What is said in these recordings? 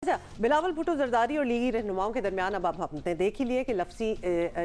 اچھا، بلاول بھٹو زرداری اور لیگی رہنماؤں کے درمیان اب آپ نے دیکھ ہی لیے کہ لفظی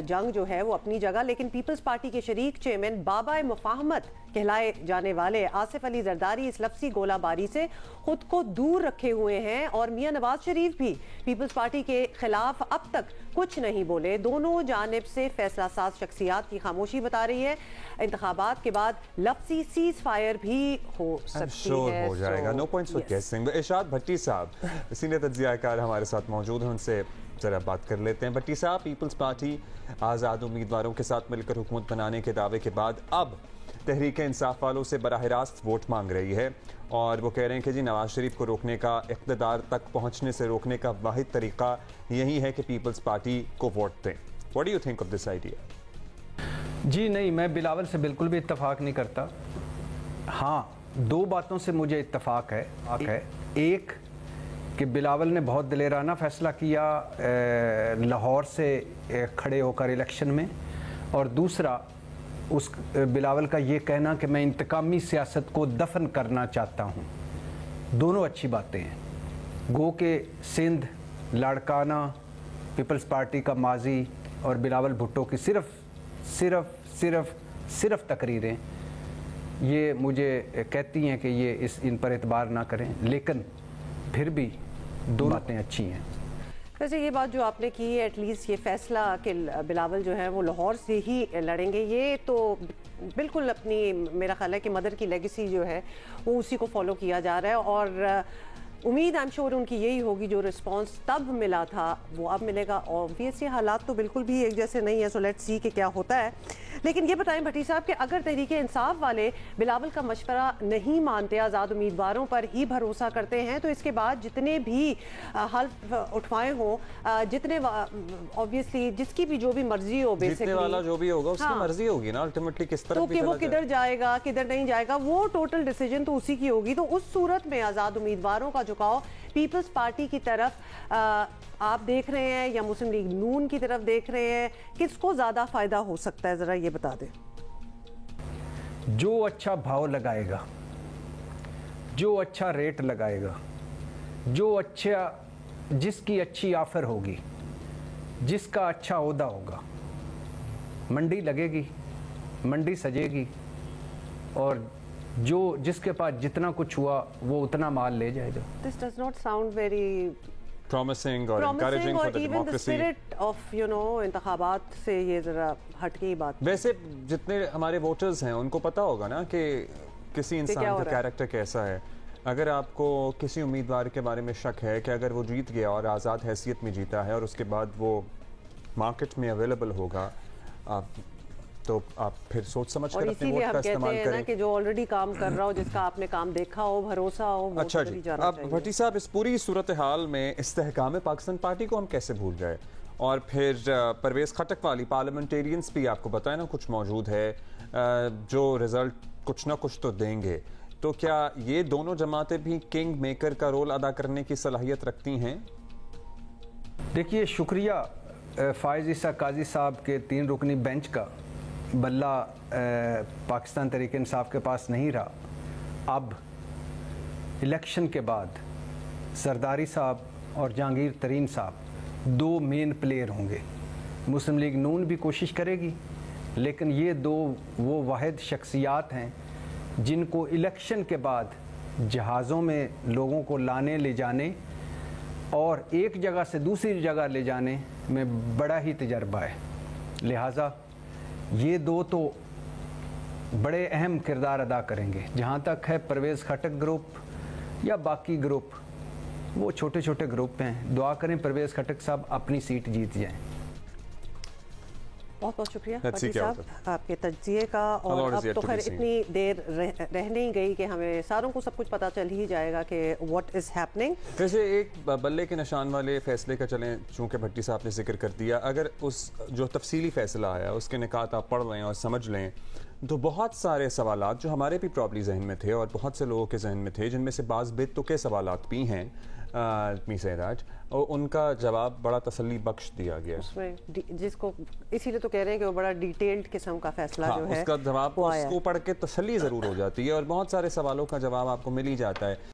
جنگ جو ہے وہ اپنی جگہ، لیکن پیپلز پارٹی کے شریک چیئرمین بابا مفاہمت کہلائے جانے والے آصف علی زرداری اس لفظی گولہ باری سے خود کو دور رکھے ہوئے ہیں، اور میاں نواز شریف بھی پیپلز پارٹی کے خلاف اب تک کچھ نہیں بولے۔ دونوں جانب سے فیصلہ ساز شخصیات کی خاموشی بتا رہی ہے انتخابات کے بعد لفظی سیز فائر بھی ہو سکتی ہے۔ ہو جائے گا، نو پوائنٹس فار گیسنگ۔ ارشاد بھٹی صاحب سینئر تجزیہ کار ہمارے ساتھ موجود ہیں، ان سے ذرا بات کر لیتے ہیں۔ بھٹی صاحب، پیپلز پارٹی آزاد امیدواروں کے ساتھ مل کر حکومت بنانے کے دعوے کے بعد اب تحریک انصاف والوں سے براہ راست ووٹ مانگ رہی ہے، اور وہ کہہ رہے ہیں کہ نواز شریف کو روکنے کا، اقتدار تک پہنچنے سے روکنے کا واحد طریقہ یہی ہے کہ پیپلز پارٹی کو ووٹ دیں۔ What do you think of this idea؟ جی نہیں، میں بلاول سے بالکل بھی اتفاق نہیں کرتا۔ ہاں، دو باتوں سے مجھے اتفاق ہے۔ ایک کہ بلاول نے بہت دلیرانہ فیصلہ کیا لاہور سے کھڑے ہو کر الیکشن میں، اور دوسرا اس بلاول کا یہ کہنا کہ میں انتقامی سیاست کو دفن کرنا چاہتا ہوں۔ دونوں اچھی باتیں ہیں۔ گو کہ سندھ لاڑکانہ پیپلز پارٹی کا ماضی اور بلاول بھٹو کی صرف تقریریں یہ مجھے کہتی ہیں کہ یہ ان پر اعتبار نہ کریں، لیکن پھر بھی دو باتیں اچھی ہیں۔ ویسے یہ بات جو آپ نے کی ہے، ایٹ لیسٹ یہ فیصلہ کہ بلاول جو ہے وہ لاہور سے ہی لڑیں گے، یہ تو بالکل اپنی میرا خیال ہے کہ مدر کی لیگیسی جو ہے وہ اسی کو فالو کیا جا رہا ہے، اور امید I'm sure ان کی یہی ہوگی جو رسپانس تب ملا تھا وہ اب ملے گا۔ obviously حالات تو بالکل بھی ایک جیسے نہیں ہے، سو لیٹس سی کہ کیا ہوتا ہے۔ لیکن یہ بتائیں بھٹی صاحب کہ اگر تحریک انصاف والے بلاول کا مشورہ نہیں مانتے، آزاد امیدواروں پر ہی بھروسہ کرتے ہیں، تو اس کے بعد جتنے بھی حلف اٹھوائے ہوں، جتنے obviously جس کی بھی جو بھی مرضی ہو، جیتنے والا جو بھی ہوگا اس کی مرضی ہوگی نا الٹیمیٹلی، کس طرح تو کہ وہ کدھر جائے گا کدھر نہیں جائے گا، وہ ٹوٹل ڈیسیجن تو اسی کی ہوگی۔ تو اس صورت میں آزاد امیدواروں کا جھکاؤ پیپلز پارٹی کی طرف آپ دیکھ رہے ہیں یا مسلم لیگ نون کی طرف دیکھ رہے ہیں، کس کو زیادہ فائدہ ہو سکتا ہے، ذرا یہ بتا دیں۔ جو اچھا بھاؤ لگائے گا، جو اچھا ریٹ لگائے گا، جس کی اچھی آفر ہوگی، جس کا اچھا عہدہ ہوگا، منڈی لگے گی، منڈی سجے گی، اور جس کے پاس جتنا کچھ ہوا وہ اتنا مال لے جائے گا۔ This does not sound very promising or encouraging for the even the democracy. spirit of انتخابات سے یہ ذرا ہٹ کے ہی بات۔ ویسے جتنے ہمارے ووٹرز ہیں ان کو پتا ہوگا نا کہ کسی انسان کا کیریکٹر کیسا ہے۔ اگر آپ کو کسی امیدوار کے بارے میں شک ہے کہ اگر وہ جیت گیا اور آزاد حیثیت میں جیتا ہے اور اس کے بعد وہ مارکیٹ میں اویلیبل ہوگا، تو آپ پھر سوچ سمجھ کر اپنے ووٹ کا استعمال کریں۔ اور اسی لیے ہم کہتے ہیں کہ جو آلریڈی کام کر رہا ہو، جس کا آپ نے کام دیکھا ہو، بھروسہ ہو، وہ اچھا جی، اب بھٹی صاحب اس پوری صورتحال میں استحکام پاکستان پارٹی کو ہم کیسے بھول جائے، اور پھر پرویز خٹک والی پارلیمنٹیرینز بھی آپ کو بتائیں نا کچھ موجود ہے جو رزلٹ کچھ نہ کچھ تو دیں گے، تو کیا یہ دونوں جماعتیں بھی کنگ میکر کا رول ادا کرنے کی صلاحیت رکھتی ہیں؟ دیکھیے، شکریہ فائز عیسیٰ قاضی صاحب کے 3 رکنی بینچ کا، بلہ پاکستان تحریک انصاف کے پاس نہیں رہا۔ اب الیکشن کے بعد زرداری صاحب اور جہانگیر ترین صاحب 2 مین پلیئر ہوں گے۔ مسلم لیگ نون بھی کوشش کرے گی، لیکن یہ 2 وہ واحد شخصیات ہیں جن کو الیکشن کے بعد جہازوں میں لوگوں کو لانے لے جانے اور ایک جگہ سے دوسری جگہ لے جانے میں بڑا ہی تجربہ ہے، لہٰذا یہ 2 تو بڑے اہم کردار ادا کریں گے۔ جہاں تک ہے پرویز خٹک گروپ یا باقی گروپ، وہ چھوٹے چھوٹے گروپ ہیں، دعا کریں پرویز خٹک صاحب اپنی سیٹ جیت جائیں۔ بہت بہت شکریہ بھٹی صاحب آپ کے تجزیے کا، اور اب تو خیر اتنی دیر رہ نہیں گئی کہ ہمیں ساروں کو سب کچھ پتہ چل ہی جائے گا کہ واٹ از ہیپننگ۔ ویسے ایک بلے کے نشان والے فیصلے کا چلیں، چونکہ بھٹی صاحب نے ذکر کر دیا، اگر اس جو تفصیلی فیصلہ آیا اس کے نکات آپ پڑھ لیں اور سمجھ لیں تو بہت سارے سوالات جو ہمارے بھی پرابلی ذہن میں تھے اور بہت سے لوگوں کے ذہن میں تھے، جن میں سے بعض بے تکے سوالات بھی ہیں اور ان کا جواب بڑا تسلی بخش دیا گیا، جس کو اسی لیے تو کہہ رہے ہیں کہ وہ بڑا ڈیٹیلڈ قسم کا فیصلہ جو ہے اس کا جواب اس کو پڑھ کے تسلی ضرور ہو جاتی ہے، اور بہت سارے سوالوں کا جواب آپ کو مل ہی جاتا ہے۔